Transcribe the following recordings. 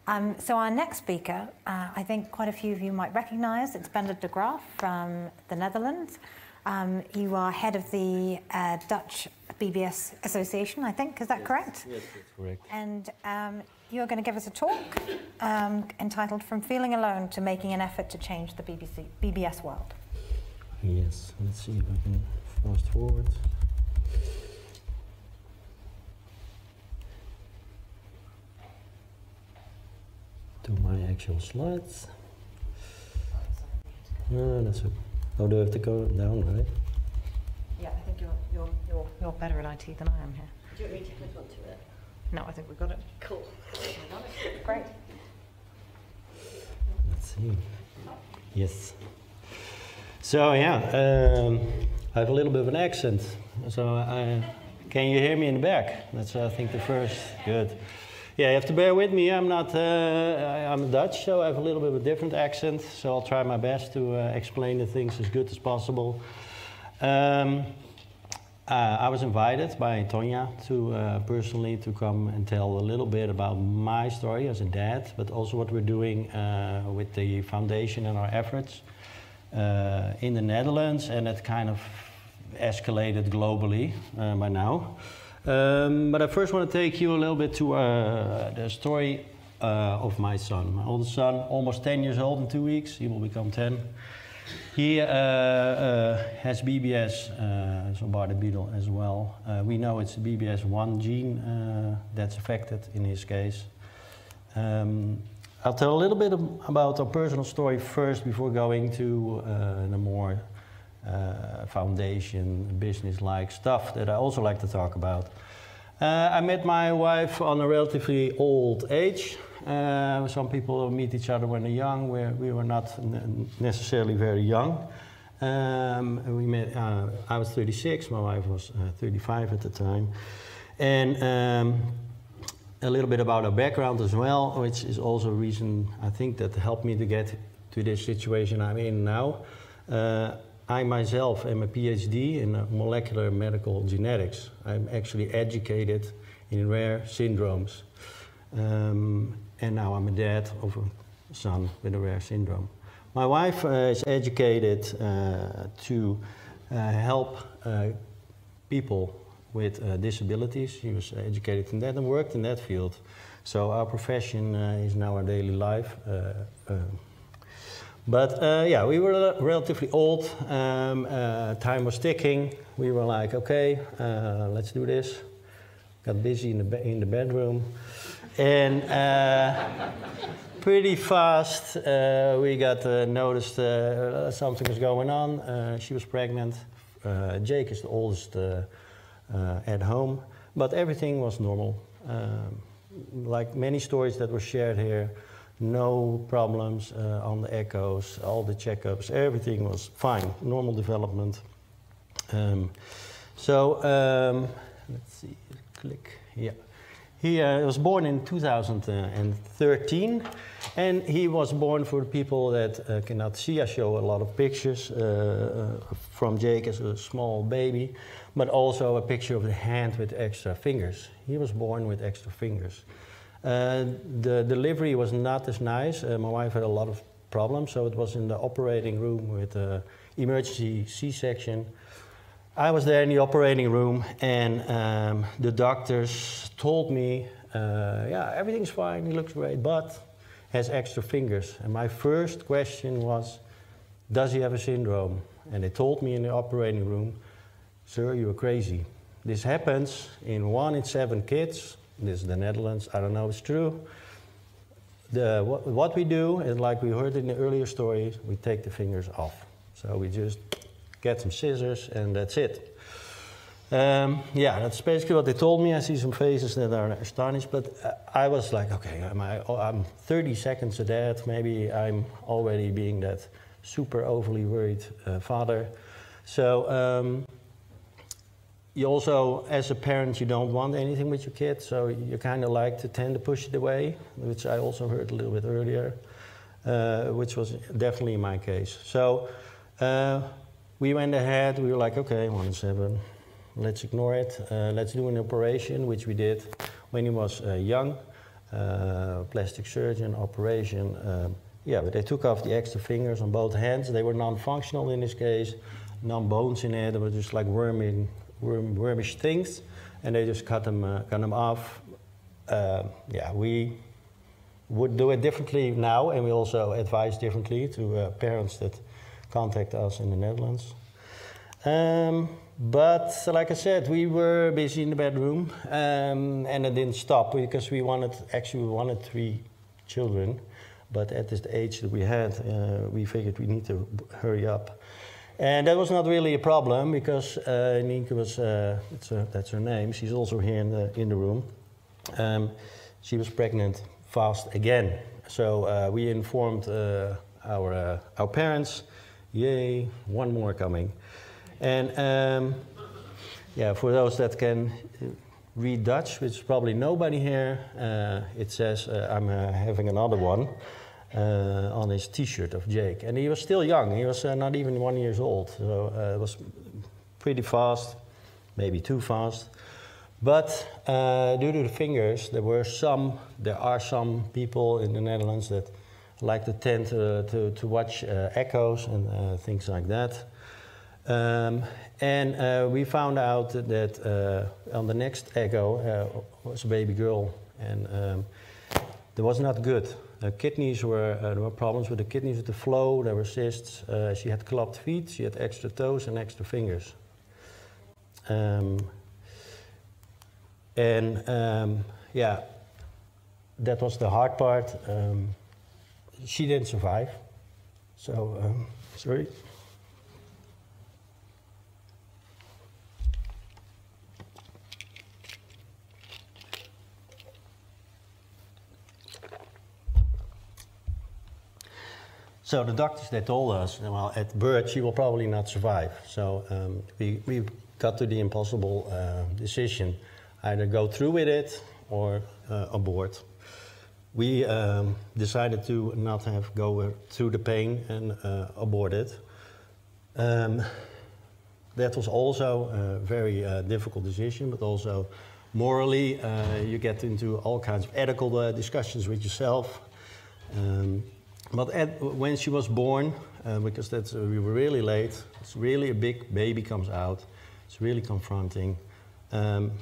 So our next speaker, I think quite a few of you might recognise. It's Bendert De Graaf from the Netherlands. You are head of the Dutch BBS Association, I think. Is that correct? Yes, that's correct. And you're going to give us a talk entitled From Feeling Alone to Making an Effort to Change the BBS World. Yes, let's see if I can fast forward. To my actual slides. That's a, oh, do I have to go down, right? Yeah, I think you're better at IT than I am here. Do you want me to click onto it? No, I think we've got it. Cool. I got it. Great. Let's see. Yes. So yeah, I have a little bit of an accent. So can you hear me in the back? That's I think the first. Good. Yeah, you have to bear with me. I'm not. I'm Dutch, so I have a little bit of a different accent. So I'll try my best to explain the things as good as possible. I was invited by Tonya to personally to come and tell a little bit about my story as a dad, but also what we're doing with the foundation and our efforts in the Netherlands, and it kind of escalated globally by now. But I first want to take you a little bit to the story of my son. My oldest son, almost 10 years old in 2 weeks. He will become 10. He has BBS, so Bardet-Biedl as well. We know it's the BBS1 gene that's affected in his case. I'll tell a little bit about our personal story first before going to the more foundation, business-like stuff that I also like to talk about. I met my wife on a relatively old age. Some people meet each other when they're young, where we were not necessarily very young. We met, I was 36, my wife was 35 at the time. And a little bit about our background as well, which is also a reason I think that helped me to get to this situation I'm in now. I myself am a PhD in molecular medical genetics. I'm actually educated in rare syndromes. And now I'm a dad of a son with a rare syndrome. My wife is educated to help people with disabilities. She was educated in that and worked in that field. So our profession is now our daily life. But yeah, we were relatively old. Time was ticking. We were like, okay, let's do this. Got busy in the bedroom. And pretty fast, we got noticed something was going on. She was pregnant. Jake is the oldest at home, but everything was normal. Like many stories that were shared here, no problems on the echoes, all the checkups, everything was fine, normal development. Let's see, click, yeah. He was born in 2013, and he was born, for the people that cannot see, I show a lot of pictures from Jake as a small baby, but also a picture of the hand with extra fingers. He was born with extra fingers. The delivery was not as nice. My wife had a lot of problems, so it was in the operating room with emergency C-section. I was there in the operating room, and the doctors told me, yeah, everything's fine, he looks great, but has extra fingers. And my first question was, does he have a syndrome? And they told me in the operating room, sir, you're crazy. This happens in 1 in 7 kids. This is the Netherlands, I don't know if it's true. What we do is, like we heard in the earlier stories, we take the fingers off. So we just get some scissors and that's it. Yeah, that's basically what they told me. I see some faces that are astonished, but I was like, okay, I'm 30 seconds a dad, maybe I'm already being that super overly worried father. So you also, as a parent, you don't want anything with your kid, so you kind of like to tend to push it away, which I also heard a little bit earlier, which was definitely my case. So we went ahead, we were like, okay, 1 in 7, let's ignore it. Let's do an operation, which we did when he was young. plastic surgeon, operation. Yeah, but they took off the extra fingers on both hands. They were non-functional in this case, no bones in it. They were just like wormish things, and they just cut them off. Yeah, we would do it differently now, and we also advise differently to parents that contact us in the Netherlands. But like I said, we were busy in the bedroom, and it didn't stop because we wanted 3 children. But at this age that we had, we figured we need to hurry up. And that was not really a problem because Nienke was, that's her name, she's also here in the room. She was pregnant fast again. So we informed our parents, yay, 1 more coming. And yeah, for those that can read Dutch, which is probably nobody here, it says I'm having another one on his t-shirt of Jake. And he was still young, he was not even 1 year old. So it was pretty fast, maybe too fast. But due to the fingers, there are some people in the Netherlands that like to tend to watch echoes and things like that. And we found out that on the next echo was a baby girl, and that was not good. Kidneys there were problems with the kidneys, with the flow, there were cysts. She had clubbed feet, she had extra toes and extra fingers. Yeah, that was the hard part. She didn't survive, so sorry. So the doctors, they told us, well, at birth she will probably not survive. So we got to the impossible decision, either go through with it or abort. We decided to not go through the pain and abort it. That was also a very difficult decision, but also morally you get into all kinds of ethical discussions with yourself. But when she was born, because we were really late, it's really a big baby comes out, it's really confronting.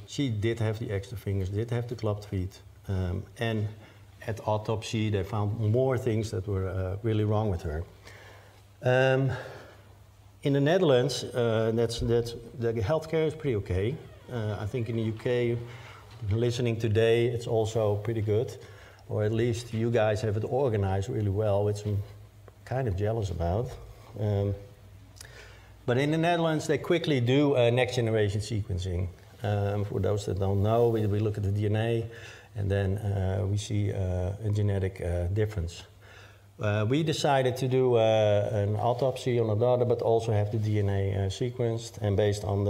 She did have the extra fingers, did have the clubbed feet, and at autopsy they found more things that were really wrong with her. In the Netherlands, the healthcare is pretty okay. I think in the UK, listening today, it's also pretty good. Or at least you guys have it organized really well, which I'm kind of jealous about. But in the Netherlands, they quickly do next generation sequencing. For those that don't know, we look at the DNA and then we see a genetic difference. We decided to do an autopsy on our daughter, but also have the DNA sequenced. And based on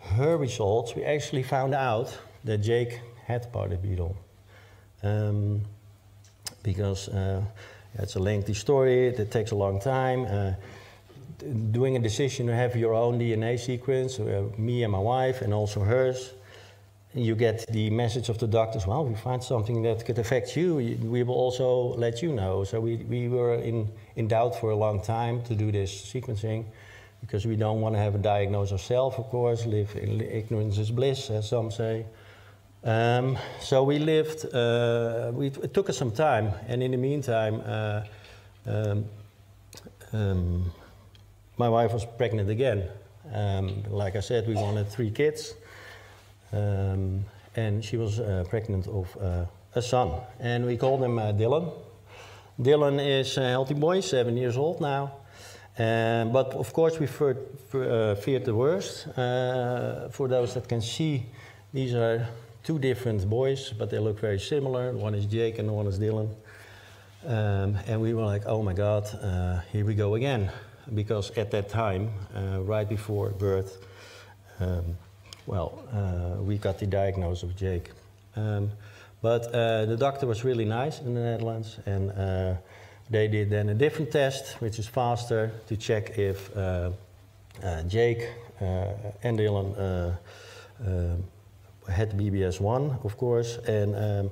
her results, we actually found out that Jake had Bardet-Biedl. Because it's a lengthy story, it takes a long time. Doing a decision to have your own DNA sequence, me and my wife, and also hers, you get the message of the doctors, well, we find something that could affect you, we will also let you know. So we were in doubt for a long time to do this sequencing, because we don't want to have a diagnosis ourselves, of course, live in ignorance is bliss, as some say. So we lived, it took us some time, and in the meantime, my wife was pregnant again. Like I said, we wanted 3 kids, and she was pregnant of a son, and we called him Dylan. Dylan is a healthy boy, 7 years old now, but of course we feared the worst. For those that can see, these are 2 different boys, but they look very similar. One is Jake and the one is Dylan. And we were like, oh my God, here we go again. Because at that time, right before birth, we got the diagnosis of Jake. But the doctor was really nice in the Netherlands, and they did then a different test, which is faster, to check if Jake and Dylan had BBS1, of course, and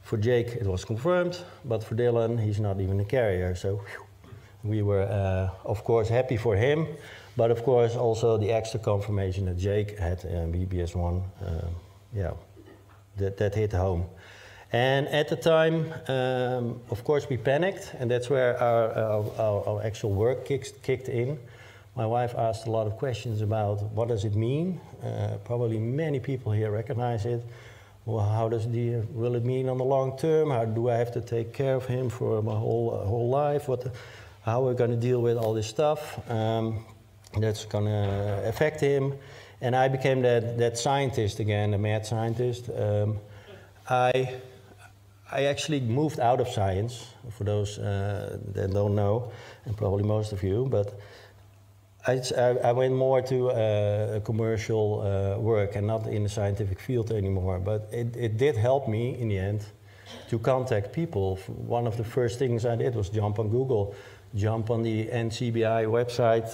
For Jake, it was confirmed, but for Dylan, he's not even a carrier. So whew, we were, of course, happy for him, but of course also the extra confirmation that Jake had BBS1. Yeah, that hit home. And at the time, of course, we panicked, and that's where our actual work kicked in. My wife asked a lot of questions about what does it mean. Probably many people here recognize it. Well, how will it mean on the long term? How do I have to take care of him for my whole life? How are we going to deal with all this stuff that's going to affect him? And I became that scientist again, the mad scientist. I actually moved out of science, for those that don't know, and probably most of you, but I went more to commercial work and not in the scientific field anymore. But it did help me in the end to contact people. One of the first things I did was jump on Google, jump on the NCBI website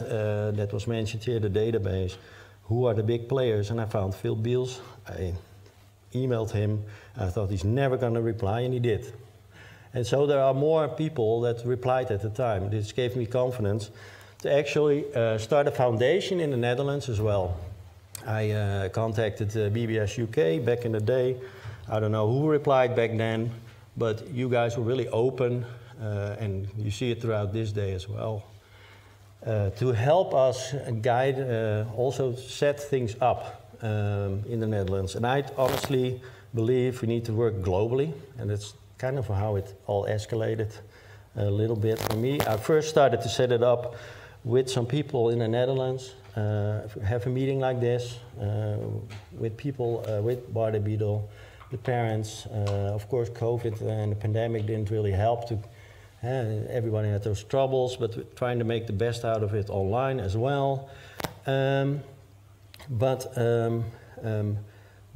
that was mentioned here, the database. Who are the big players? And I found Phil Beals. I emailed him. I thought he's never going to reply, and he did. And so there are more people that replied at the time. This gave me confidence to actually start a foundation in the Netherlands as well. I contacted BBS UK back in the day. I don't know who replied back then, but you guys were really open, and you see it throughout this day as well, to help us guide, also set things up in the Netherlands. And I honestly believe we need to work globally, and that's kind of how it all escalated a little bit for me. I first started to set it up with some people in the Netherlands, have a meeting like this with people with Bardet-Biedl, the parents. Of course, COVID and the pandemic didn't really help to. Everybody had those troubles, but we're trying to make the best out of it online as well. The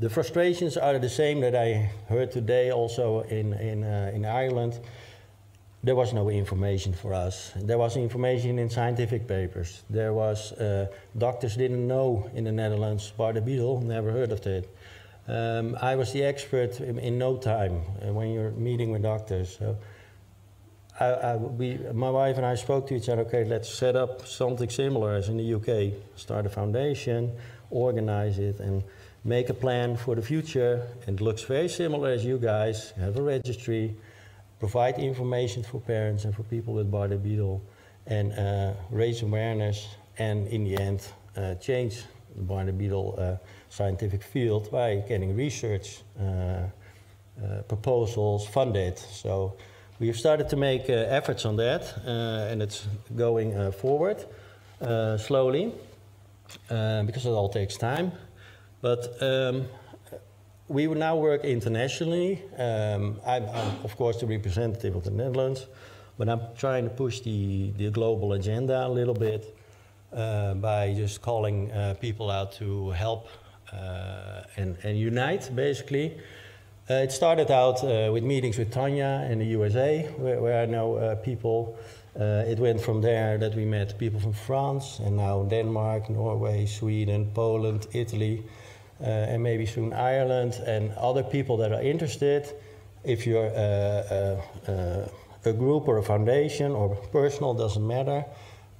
frustrations are the same that I heard today also in Ireland. There was no information for us. There was information in scientific papers. There was, doctors didn't know in the Netherlands, Bardet-Biedl, never heard of it. I was the expert in no time when you're meeting with doctors. So my wife and I spoke to each other, okay, let's set up something similar as in the UK. Start a foundation, organize it, and make a plan for the future. It looks very similar as you guys. Have a registry, provide information for parents and for people with Bardet-Biedl, and raise awareness, and in the end, change the Bardet-Biedl scientific field by getting research proposals funded. So we've started to make efforts on that, and it's going forward slowly, because it all takes time. But we will now work internationally. I'm of course the representative of the Netherlands, but I'm trying to push the global agenda a little bit by just calling people out to help and unite, basically. It started out with meetings with Tanya in the USA, where I know people. It went from there that we met people from France, and now Denmark, Norway, Sweden, Poland, Italy, and maybe soon Ireland, and other people that are interested. If you're a group or a foundation or personal, doesn't matter.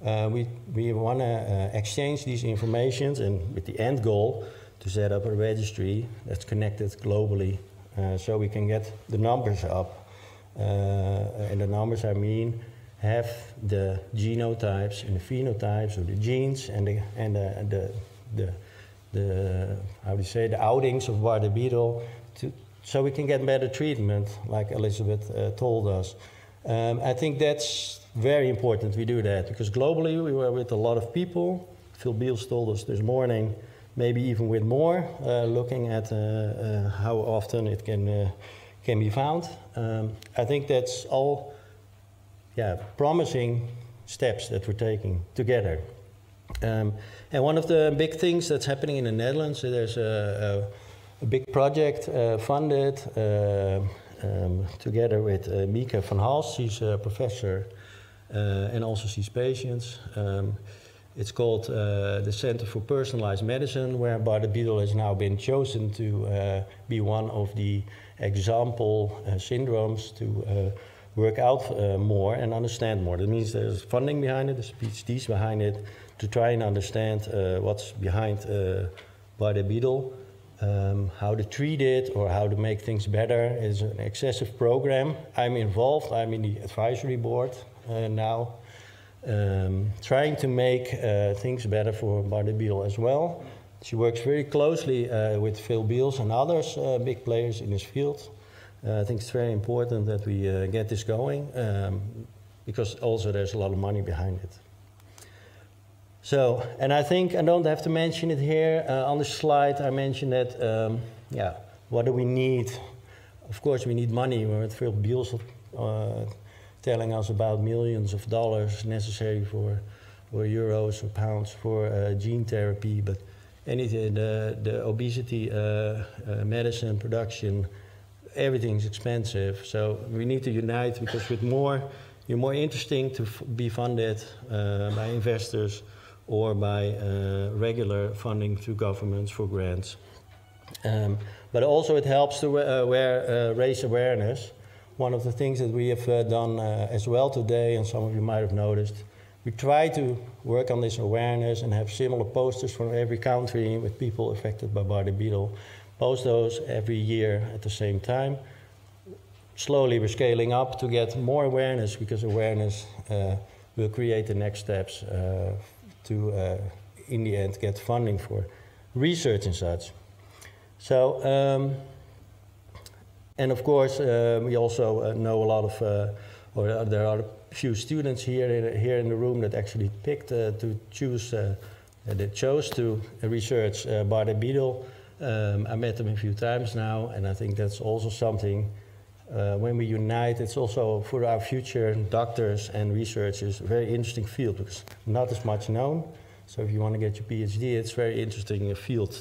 We want to exchange these informations, and with the end goal to set up a registry that's connected globally, so we can get the numbers up. And the numbers, I mean, have the genotypes and the phenotypes, or the genes, and the how do you say, the outings of Bardet-Biedl, so we can get better treatment, like Elizabeth told us. I think that's very important we do that, because globally we were with a lot of people. Phil Beals told us this morning, maybe even with more, looking at how often it can be found. I think that's all promising steps that we're taking together. And one of the big things that's happening in the Netherlands, there's a big project funded together with Mieke van Hals. She's a professor and also sees patients. It's called the Center for Personalized Medicine, where Bardet-Biedl has now been chosen to be one of the example syndromes to work out more and understand more. That means there's funding behind it, there's PhDs behind it, to try and understand what's behind Bardet-Biedl, how to treat it or how to make things better. It's an excessive program. I'm involved, I'm in the advisory board now, trying to make things better for Bardet-Biedl as well. She works very closely with Phil Beals and others, big players in this field. I think it's very important that we get this going, because also there's a lot of money behind it. So, and I think I don't have to mention it here. On the slide I mentioned that, yeah, what do we need? Of course we need money. We're at Phil Beals telling us about millions of dollars necessary for euros or pounds for gene therapy, but anything, the obesity medicine production, everything's expensive. So we need to unite, because with more, you're more interesting to be funded by investors or by regular funding through governments for grants. But also it helps to raise awareness. One of the things that we have done as well today, and some of you might have noticed, we try to work on this awareness and have similar posters from every country with people affected by Bardet-Biedl. Post those every year at the same time. Slowly we're scaling up to get more awareness, because awareness will create the next steps to, in the end, get funding for research and such. So, and of course, we also know a lot of, or there are a few students here in the room that actually picked to choose, that chose to research Bardet-Biedl. I met them a few times now, and I think that's also something, when we unite, it's also for our future doctors and researchers a very interesting field, because not as much known. So if you want to get your PhD, it's a very interesting field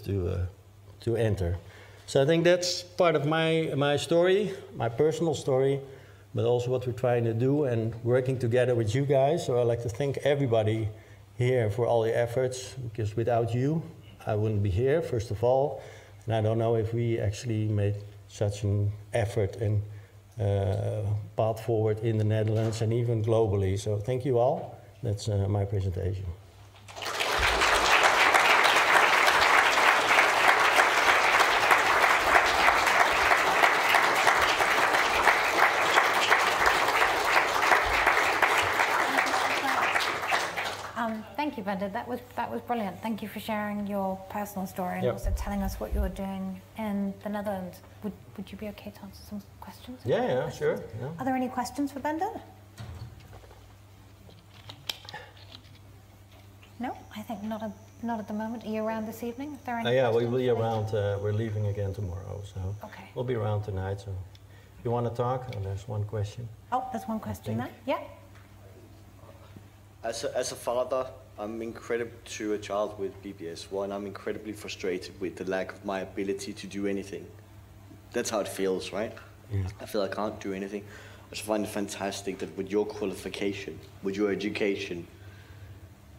to enter. So I think that's part of my story, my personal story, but also what we're trying to do and working together with you guys. So I'd like to thank everybody here for all your efforts, because without you, I wouldn't be here, first of all. And I don't know if we actually made such an effort and path forward in the Netherlands and even globally. So thank you all. That's my presentation. Thank you, Bendert. That was brilliant. Thank you for sharing your personal story and also telling us what you're doing in the Netherlands. Would you be okay to answer some questions? Yeah, sure. Yeah. Are there any questions for Bendert? No, I think not at the moment. Are you around this evening? Are there any Yeah, we questions will be today? around. We're leaving again tomorrow, so we'll be around tonight. So if you want to talk, there's one question. Oh, there's one question there. Yeah. As a father, I'm incredible to a child with BBS. One, I'm incredibly frustrated with the lack of my ability to do anything. That's how it feels, right? Yeah. I feel I can't do anything. I just find it fantastic that with your qualification, with your education,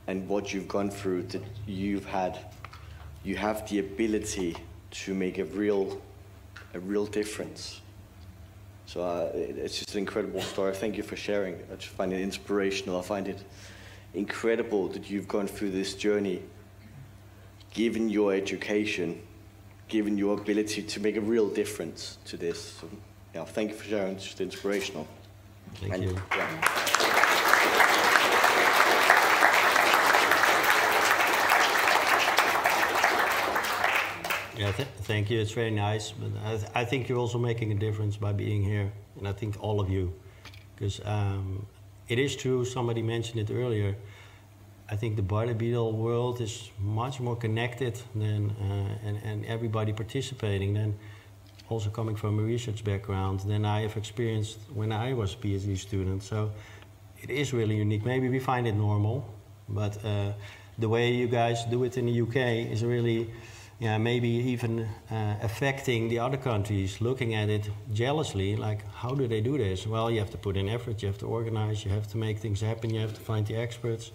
and what you've gone through, that you have the ability to make a real difference. So it's just an incredible story. Thank you for sharing. I just find it inspirational. I find it incredible that you've gone through this journey, given your education, given your ability to make a real difference to this. So, yeah, thank you for sharing. It's just inspirational. Thank you. Yeah. Yeah, thank you. It's very nice. But I think you're also making a difference by being here, and I think all of you, because it is true. Somebody mentioned it earlier. I think the Bardet-Biedl world is much more connected than and everybody participating than also coming from a research background than I have experienced when I was a PhD student. So it is really unique. Maybe we find it normal, but the way you guys do it in the UK is really. Yeah, maybe even affecting the other countries, looking at it jealously, like, how do they do this? Well, you have to put in effort, you have to organize, you have to make things happen, you have to find the experts.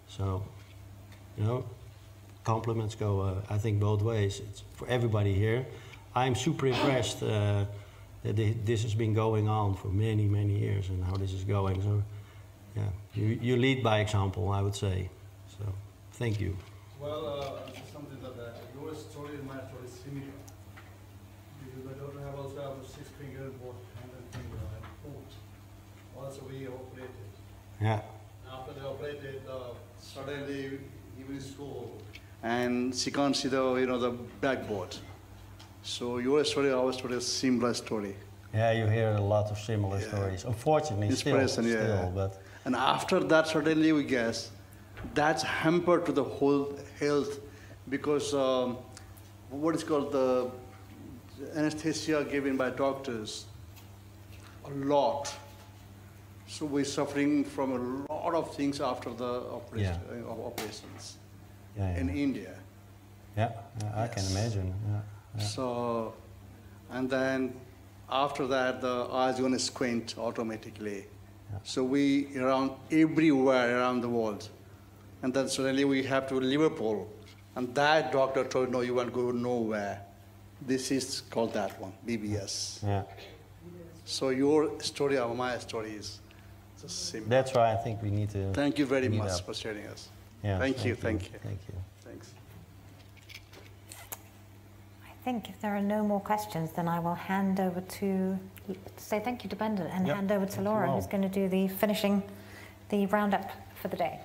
So, you know, compliments go, I think, both ways. It's for everybody here. I'm super impressed that this has been going on for many, many years and how this is going. So, yeah, you lead by example, I would say. So, thank you. Well, something that your story and my story is similar. Because my daughter have also have a 6 finger, both hand and finger and foot. Also we operated. Yeah. After they operated, suddenly he will school. And she can't see the backboard. So your story, our story is similar story. Yeah, you hear a lot of similar stories. Unfortunately, still, but. And after that, suddenly we guess that's hampered to the whole health because what is called the anesthesia given by doctors a lot. So we're suffering from a lot of things after the operations in India. Yeah, I can imagine. Yeah. So, and then after that, the eyes going to squint automatically. Yeah. So we around everywhere around the world. And then suddenly we have to Liverpool. And that doctor told, no, you won't go nowhere. This is called that one, BBS. Yeah. So your story or my story is just similar. That's why I think we need to. Thank you very much for sharing us. Yeah, thank you. Thanks. I think if there are no more questions, then I will hand over to say thank you to Bendert and hand over to Laura, who's going to do the finishing the roundup for the day.